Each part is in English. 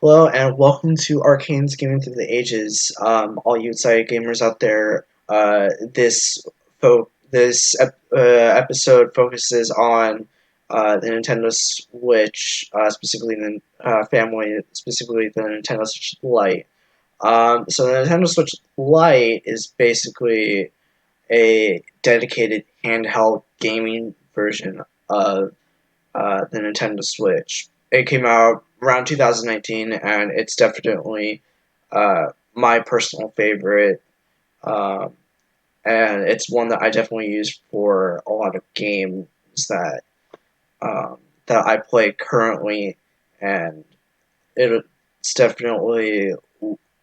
Hello and welcome to Arcane's Gaming Through the Ages. All you excited gamers out there, this episode focuses on the Nintendo Switch, specifically the family, specifically the Nintendo Switch Lite. So the Nintendo Switch Lite is basically a dedicated handheld gaming version of the Nintendo Switch. It came out around 2019, and it's definitely my personal favorite. Um, and it's one that I definitely use for a lot of games that um, that I play currently, and it's definitely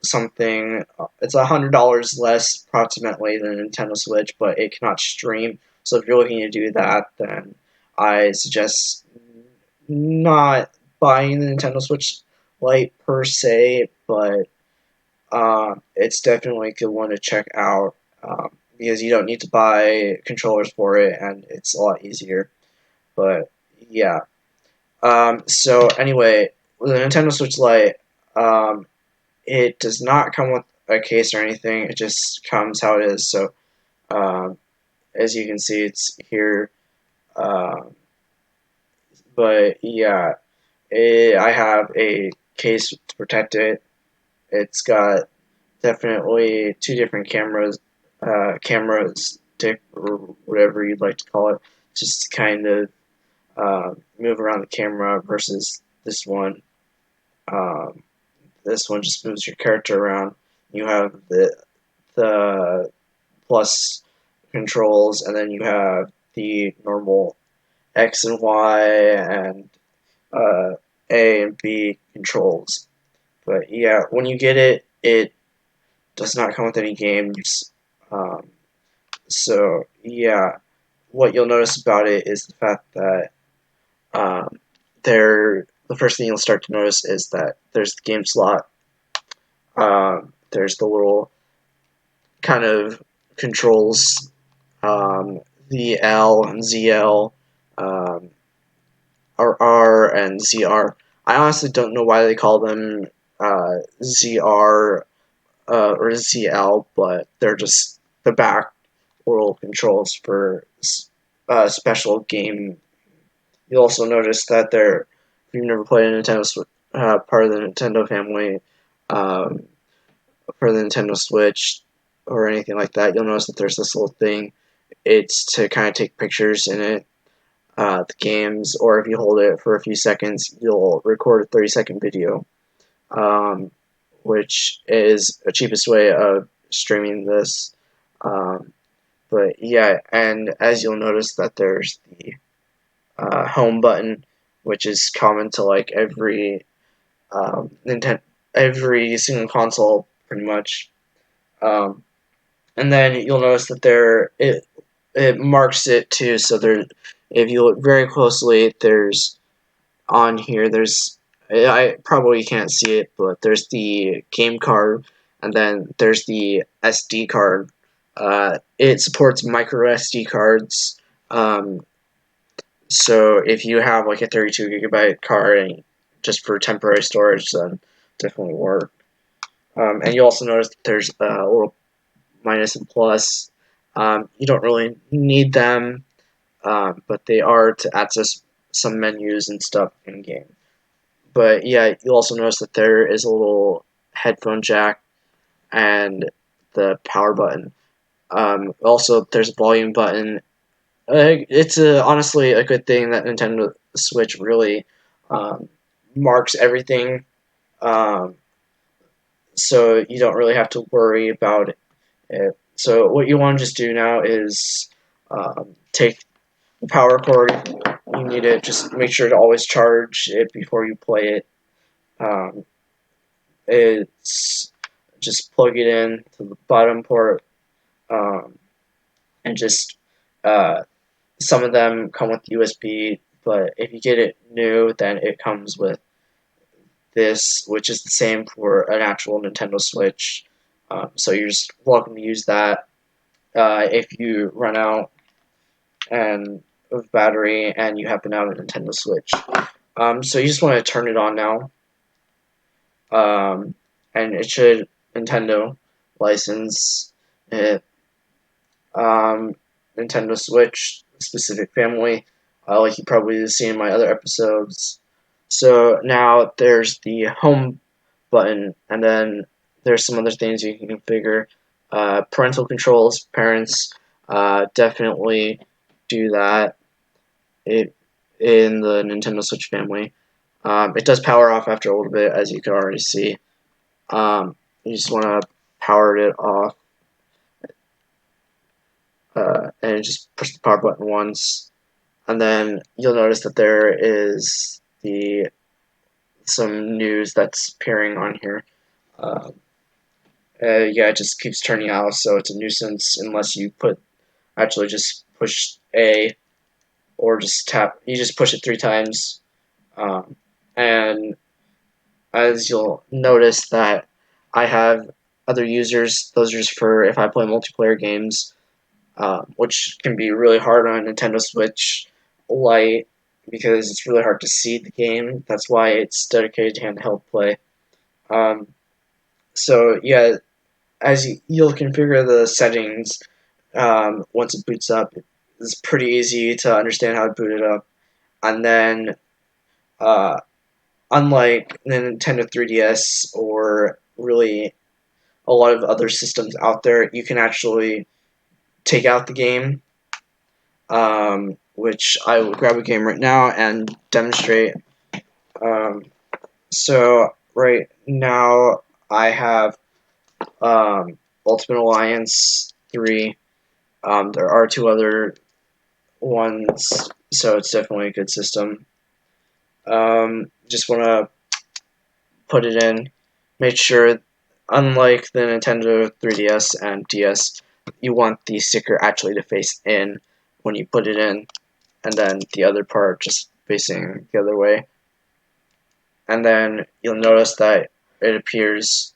something. It's $100 less approximately than a Nintendo Switch, but it cannot stream. So if you're looking to do that, then I suggest not buying the Nintendo Switch Lite per se, but it's definitely a good one to check out because you don't need to buy controllers for it, and it's a lot easier. But yeah. So anyway, with the Nintendo Switch Lite, um, it does not come with a case or anything. It just comes how it is. So um, as you can see, it's here. Um, but yeah, I have a case to protect it. It's got definitely two different camera stick or whatever you'd like to call it, just to kind of move around the camera versus this one. Um, this one just moves your character around. You have the plus controls, and then you have the normal X and Y and uh, A and B controls. But yeah, when you get it, it does not come with any games. Um, so yeah, what you'll notice about it is the fact that um, the first thing you'll start to notice is that there's the game slot. There's the little kind of controls, the L and ZL, um, R and ZR. I honestly don't know why they call them ZR or ZL, but they're just the back little controls for special game. You'll also notice that if you've never played a part of the Nintendo family, um, for the Nintendo Switch or anything like that, you'll notice that there's this little thing. It's to kind of take pictures in it, the games, or if you hold it for a few seconds, you'll record a 30-second video, um, which is the cheapest way of streaming this. Um, but yeah, and as you'll notice that there's the home button, which is common to like every single console, pretty much. Um, and then you'll notice that it marks it too. So there, if you look very closely, there's on here. I probably can't see it, but there's the game card, and then there's the SD card. It supports micro SD cards. So if you have like a 32 gigabyte card and just for temporary storage, then definitely work. And you also notice that there's a little minus and plus. You don't really need them, but they are to access some menus and stuff in game. But yeah, you'll also notice that there is a little headphone jack and the power button. Also, there's a volume button. It's honestly a good thing that Nintendo Switch really um, marks everything, um, so you don't really have to worry about it. So what you want to just do now is take the power cord. You need to just make sure to always charge it before you play it. Um, it's just plug it in to the bottom port, um, and just uh, some of them come with USB, but if you get it new, then it comes with this, which is the same for an actual Nintendo Switch. So you're just welcome to use that if you run out of battery and you happen to have a Nintendo Switch. So you just want to turn it on now. and it should Nintendo license it. Nintendo Switch specific family, like you probably seen in my other episodes. So now there's the home button, and then there's some other things you can configure. Parental controls, parents definitely do that. It in the Nintendo Switch family. It does power off after a little bit, as you can already see. You just want to power it off, and just push the power button once, and then you'll notice that there is the some news that's appearing on here. Uh, yeah, it just keeps turning out, so it's a nuisance unless you actually just push A or just tap. You just push it 3 times, and as you'll notice that I have other users. Those are just for if I play multiplayer games, which can be really hard on a Nintendo Switch Lite because it's really hard to see the game. That's why it's dedicated to handheld play. Um, so yeah, as you'll configure the settings once it boots up, it's pretty easy to understand how to boot it up. And then, uh, unlike the Nintendo 3DS or really a lot of other systems out there, you can actually take out the game, which I will grab a game right now and demonstrate. Um, so right now I have Ultimate Alliance 3. There are 2 other ones, so it's definitely a good system. Just want to put it in. Make sure, unlike the Nintendo 3DS and DS, you want the sticker actually to face in when you put it in, and then the other part just facing the other way. And then you'll notice that it appears,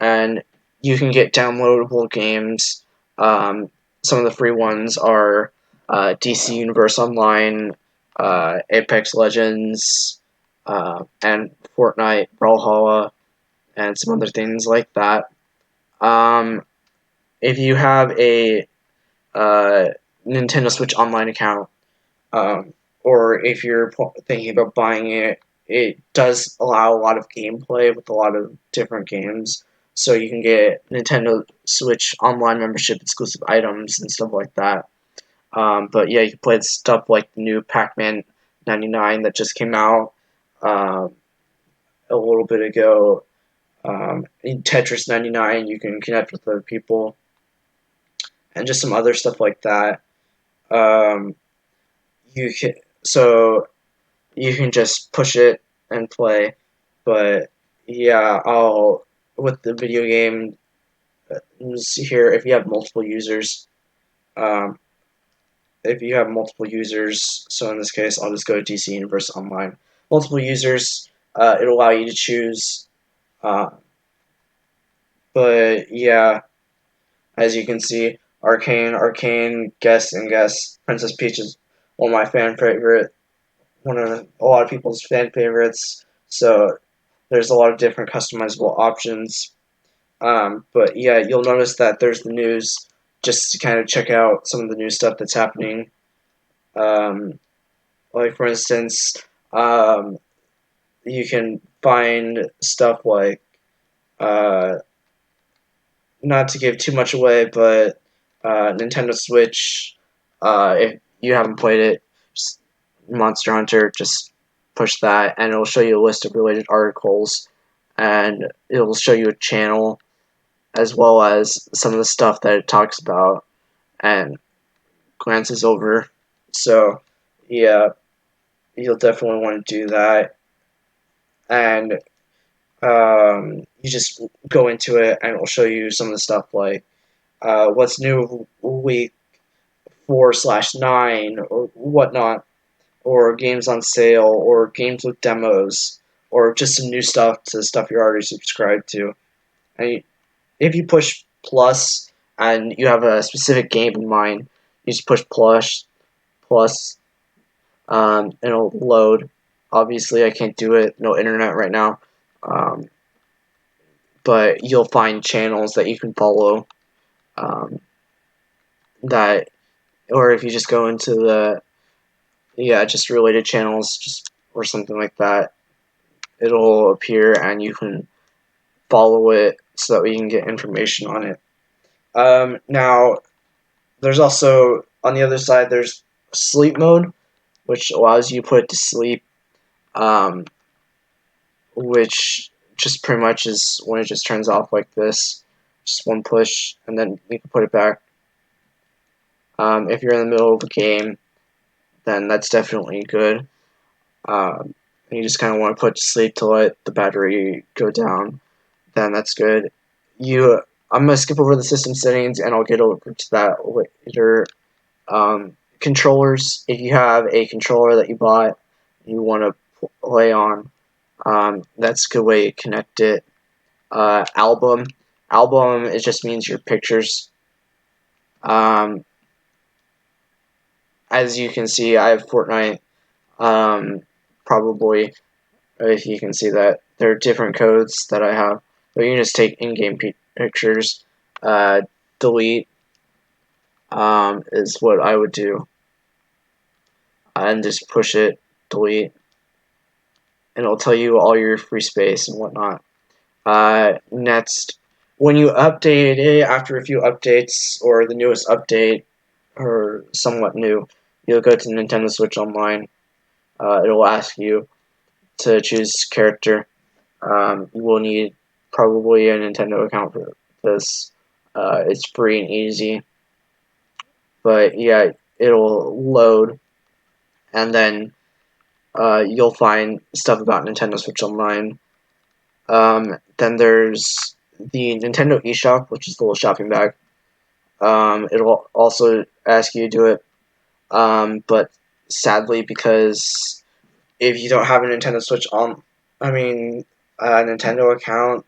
and you can get downloadable games. Some of the free ones are DC Universe Online, Apex Legends, and Fortnite, Brawlhalla, and some other things like that. Um, if you have a uh, Nintendo Switch Online account, um, or if you're thinking about buying it, it does allow a lot of gameplay with a lot of different games. So you can get Nintendo Switch Online membership exclusive items and stuff like that. But yeah, you can play stuff like the new Pac-Man 99 that just came out um, a little bit ago. In Tetris 99, you can connect with other people, and just some other stuff like that. Um, you can so you can just push it and play. But yeah, I'll with the video game here. If you have multiple users, um, so in this case, I'll just go to DC Universe Online. Multiple users, it'll allow you to choose. Uh, but yeah, as you can see, Arcane, Guess and Guess, Princess Peach is one of my fan favorite, one of a lot of people's fan favorites. So there's a lot of different customizable options. But yeah, you'll notice that there's the news just to kind of check out some of the new stuff that's happening. Um, like for instance, um, you can find stuff like uh, not to give too much away, but Nintendo Switch. If you haven't played it, just Monster Hunter, just push that, and it'll show you a list of related articles, and it'll show you a channel as well as some of the stuff that it talks about and glances over. So, yeah, you'll definitely want to do that, and you just go into it, and it'll show you some of the stuff like what's new week 4/9 or whatnot, or games on sale, or games with demos, or just some new stuff to stuff you're already subscribed to. And if you push plus and you have a specific game in mind, you just push plus, and it'll load. Obviously, I can't do it. No internet right now. Um, but you'll find channels that you can follow. That, or if you just go into the just related channels, just or something like that, it'll appear and you can follow it so that we can get information on it. Now, there's also on the other side there's sleep mode, which allows you to put it to sleep. Which just pretty much is when it just turns off like this, just one push, and then you can put it back. If you're in the middle of a game, then that's definitely good. And you just kind of want to put it to sleep to let the battery go down, then that's good. I'm gonna skip over the system settings, and I'll get over to that later. Controllers. If you have a controller that you bought, you want to play on, that's a good way to connect it. Album. Album, it just means your pictures. As you can see, I have Fortnite. Probably, if you can see that, there are different codes that I have. But you can just take in-game pictures. Delete is what I would do. And just push it, delete. And it'll tell you all your free space and whatnot. Next, when you update it, after a few updates, or the newest update, or somewhat new, you'll go to Nintendo Switch Online. It'll ask you to choose character. You will need probably a Nintendo account for this. It's free and easy. But yeah, it'll load, and then you'll find stuff about Nintendo Switch Online. Then there's the Nintendo Eshop, which is the little shopping bag. It'll also ask you to do it, but sadly, because if you don't have a Nintendo Switch Nintendo account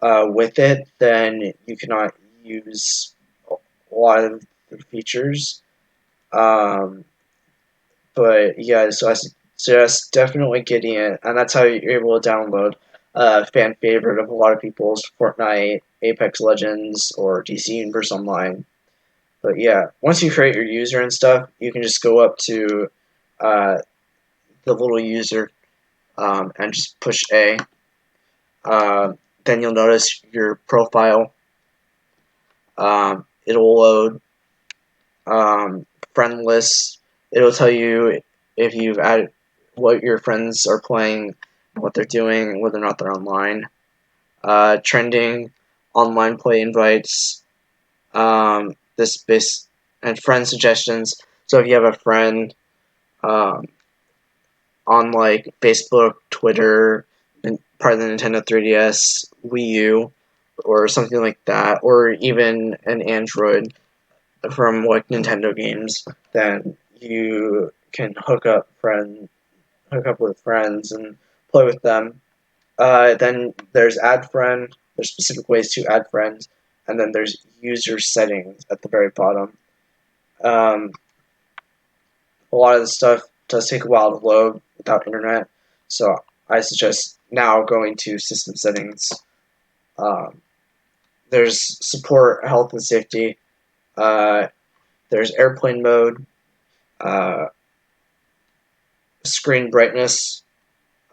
with it, then you cannot use a lot of the features. But yeah, so I suggest definitely getting it, and that's how you're able to download fan favorite of a lot of people's Fortnite, Apex Legends, or DC Universe Online. But yeah, once you create your user and stuff, you can just go up to the little user and just push A. Then you'll notice your profile. It'll load friend lists. It'll tell you if you've added what your friends are playing, what they're doing, whether or not they're online. Trending, online play invites, this base and friend suggestions. So if you have a friend on like Facebook, Twitter, and part of the Nintendo 3DS, Wii U, or something like that, or even an Android from like Nintendo games, then you can hook up with friends and play with them. Then there's add friend. There's specific ways to add friends, and then there's user settings at the very bottom. A lot of the stuff does take a while to load without internet, so I suggest now going to system settings. There's support, health, and safety. There's airplane mode, screen brightness.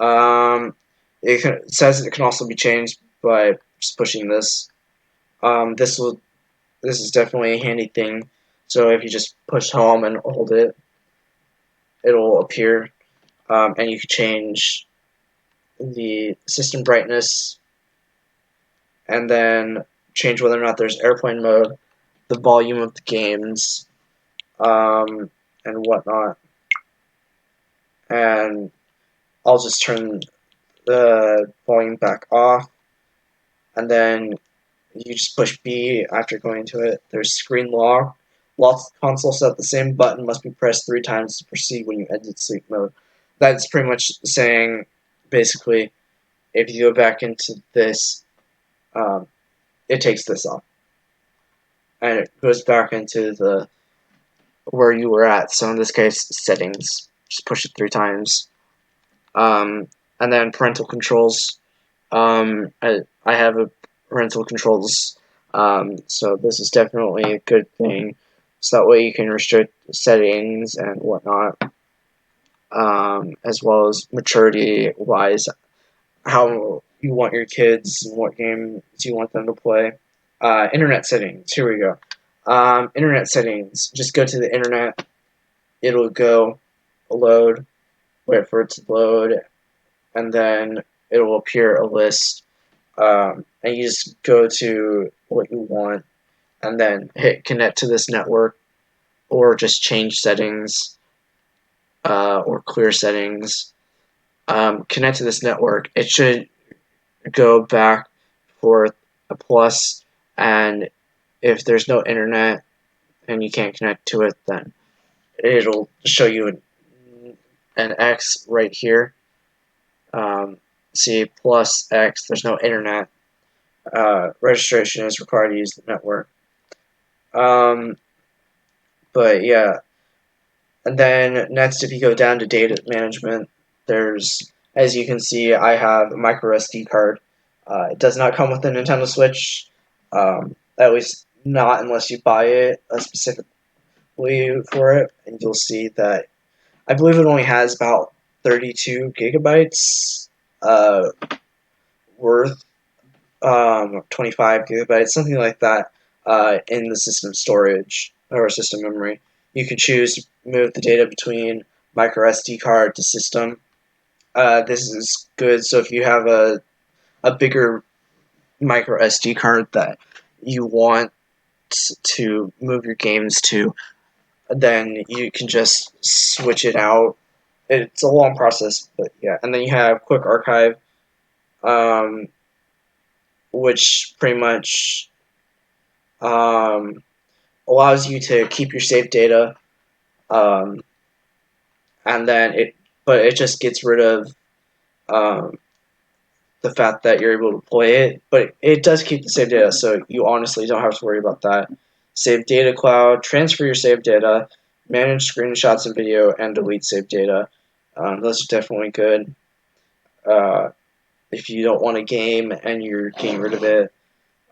It says it can also be changed by just pushing this. This is definitely a handy thing. So if you just push home and hold it, it'll appear, and you can change the system brightness, and then change whether or not there's airplane mode, the volume of the games, and whatnot. And I'll just turn the volume back off, and then you just push B after going to it. There's screen lock. Lock console set the same button must be pressed 3 times to proceed when you exit sleep mode. That's pretty much saying, basically, if you go back into this, it takes this off. And it goes back into the where you were at. So in this case, settings. Just push it 3 times. And then parental controls. I have a parental controls. So this is definitely a good thing. So that way you can restrict settings and whatnot, as well as maturity-wise, how you want your kids and what games you want them to play. Internet settings. Here we go. Internet settings. Just go to the internet. It'll go load. Wait for it to load, and then it will appear a list. And you just go to what you want, and then hit connect to this network, or just change settings, or clear settings. Connect to this network. It should go back for a plus, and if there's no internet and you can't connect to it, then it'll show you an X right here. See, plus X, there's no internet. Registration is required to use the network. But yeah, and then next, if you go down to data management, there's, as you can see, I have a micro SD card. It does not come with the Nintendo Switch, at least not unless you buy it specifically for it, and you'll see that I believe it only has about 32 gigabytes worth, 25 gigabytes, something like that, in the system storage or system memory. You can choose to move the data between micro SD card to system. This is good, so if you have a bigger micro SD card that you want to move your games to, then you can just switch it out. It's a long process, but yeah. And then you have Quick Archive, um, which pretty much allows you to keep your saved data, um, and then it just gets rid of um, the fact that you're able to play it, but it does keep the saved data, so you honestly don't have to worry about that. Save data cloud, transfer your saved data, manage screenshots and video, and delete saved data. Those are definitely good. Uh, if you don't want a game and you're getting rid of it,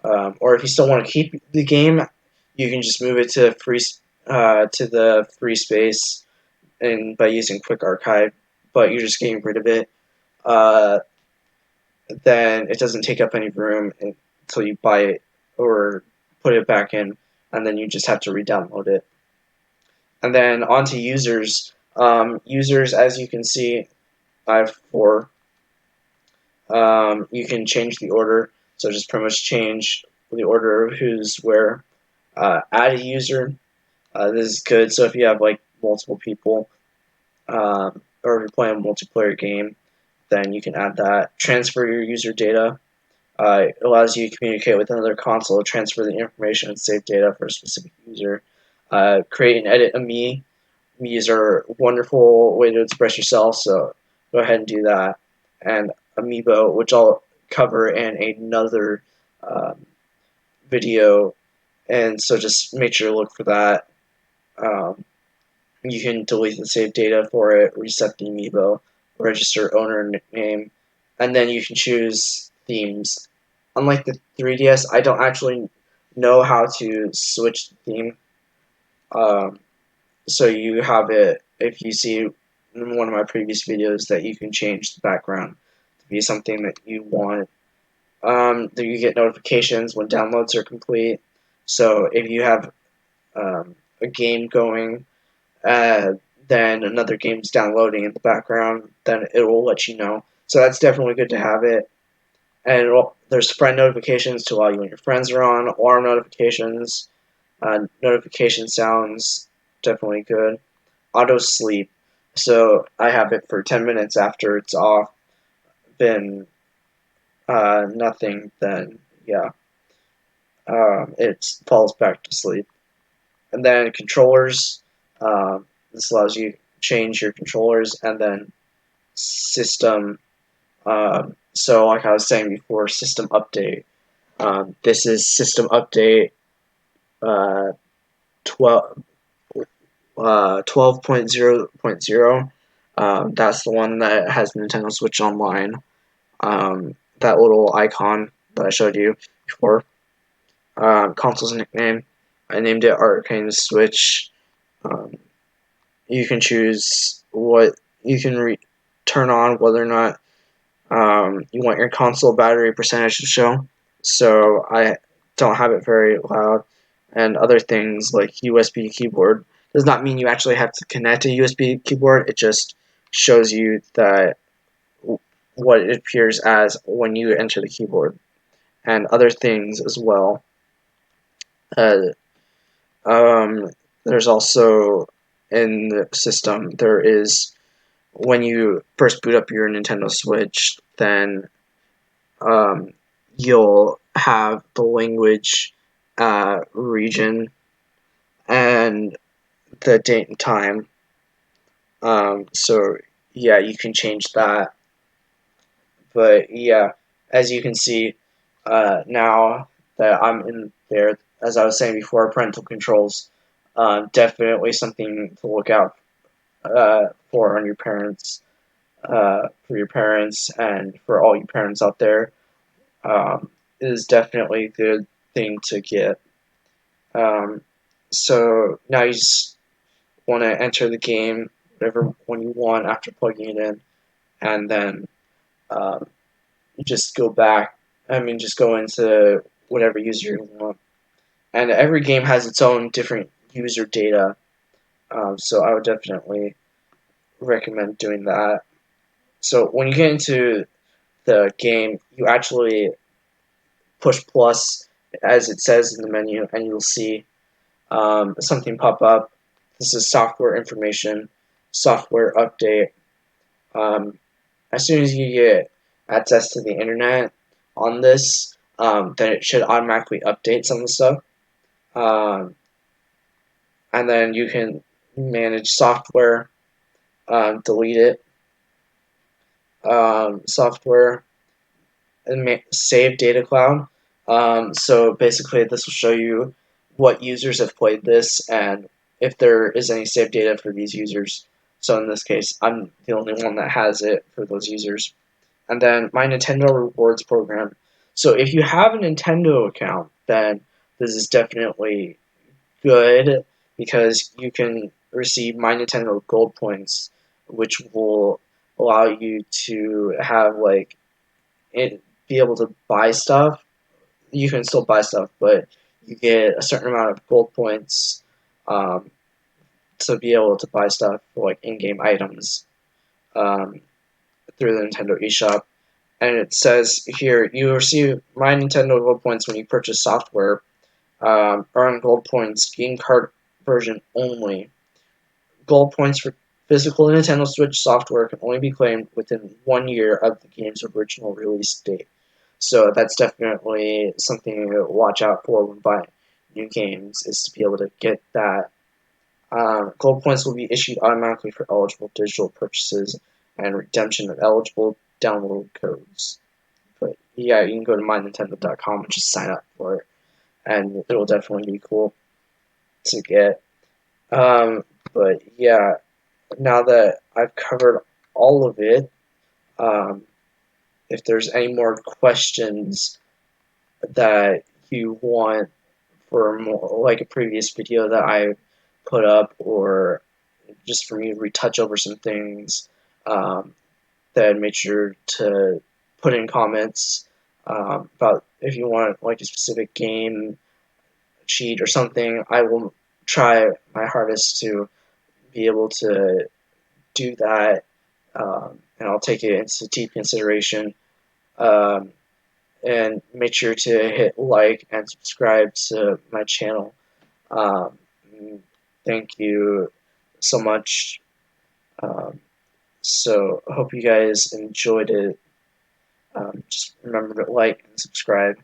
or if you still want to keep the game, you can just move it to the free space, and by using Quick Archive, but you're just getting rid of it. Uh, then it doesn't take up any room until you buy it or put it back in, and then you just have to re-download it. And then onto users. Users, as you can see, I have 4. You can change the order, so just pretty much change the order of who's where. Add a user. This is good, so if you have like multiple people, or if you're playing a multiplayer game, then you can add that. Transfer your user data. It allows you to communicate with another console, transfer the information and save data for a specific user. Create and edit a Mii. Mii's are a wonderful way to express yourself, so go ahead and do that. And Amiibo, which I'll cover in another video, and so just make sure to look for that. You can delete the saved data for it, reset the Amiibo, register owner name, and then you can choose themes. Unlike the 3DS, I don't actually know how to switch the theme. So you have it, if you see in one of my previous videos, that you can change the background to be something that you want. Then you get notifications when downloads are complete. So if you have a game going, then another game's downloading in the background, then it will let you know. So that's definitely good to have it. And there's friend notifications to allow you when your friends are on, alarm notifications, notification sounds, definitely good. Auto sleep, so I have it for 10 minutes after it's off. Been nothing, then yeah, it falls back to sleep. And then controllers, this allows you to change your controllers, and then system. So like I was saying before, system update. This is system update 12. 12.0.0. That's the one that has Nintendo Switch Online. That little icon that I showed you before. Console's nickname, I named it Arcane Switch. You can choose what you can turn on, whether or not you want your console battery percentage to show. So I don't have it very loud, and other things like USB keyboard does not mean you actually have to connect a USB keyboard. It just shows you that what it appears as when you enter the keyboard, and other things as well. Uh, um, there's also in the system there is when you first boot up your Nintendo Switch, then um, you'll have the language region and the date and time. So yeah, you can change that. But yeah, as you can see, now that I'm in there, as I was saying before, parental controls, definitely something to look out for on your parents, for your parents, and for all you parents out there. Is definitely a good thing to get. Um, so now you just want to enter the game, whatever one you want after plugging it in, and then um, you just go back. Just go into whatever user you want. And every game has its own different user data, so I would definitely recommend doing that. So when you get into the game, you actually push plus as it says in the menu, and you'll see something pop up. This is software information, software update. Um, as soon as you get access to the internet on this, then it should automatically update some of the stuff. Um, and then you can manage software, delete it, software, and save data cloud. So basically, this will show you what users have played this and if there is any saved data for these users. So in this case, I'm the only one that has it for those users. And then my Nintendo Rewards program. So if you have a Nintendo account, then this is definitely good because you can receive my Nintendo Gold points, which will allow you to have be able to buy stuff. You can still buy stuff, but you get a certain amount of gold points um, to be able to buy stuff for like in-game items um, through the Nintendo Eshop. And it says here you receive my Nintendo Gold points when you purchase software. Earn gold points, game card version only. Gold points for physical Nintendo Switch software can only be claimed within 1 year of the game's original release date. So that's definitely something to watch out for when buying new games, is to be able to get that. Gold points will be issued automatically for eligible digital purchases and redemption of eligible download codes. But yeah, you can go to mynintendo.com and just sign up for it, and it'll definitely be cool to get. Um, but yeah, now that I've covered all of it, um, if there's any more questions that you want for more, like a previous video that I put up, or just for me to retouch over some things, then make sure to put in comments about if you want like a specific game cheat or something. I will try my hardest to be able to do that, and I'll take it into deep consideration. Um, and make sure to hit like and subscribe to my channel. Um, Thank you so much. Um, so I hope you guys enjoyed it. Just remember to like and subscribe.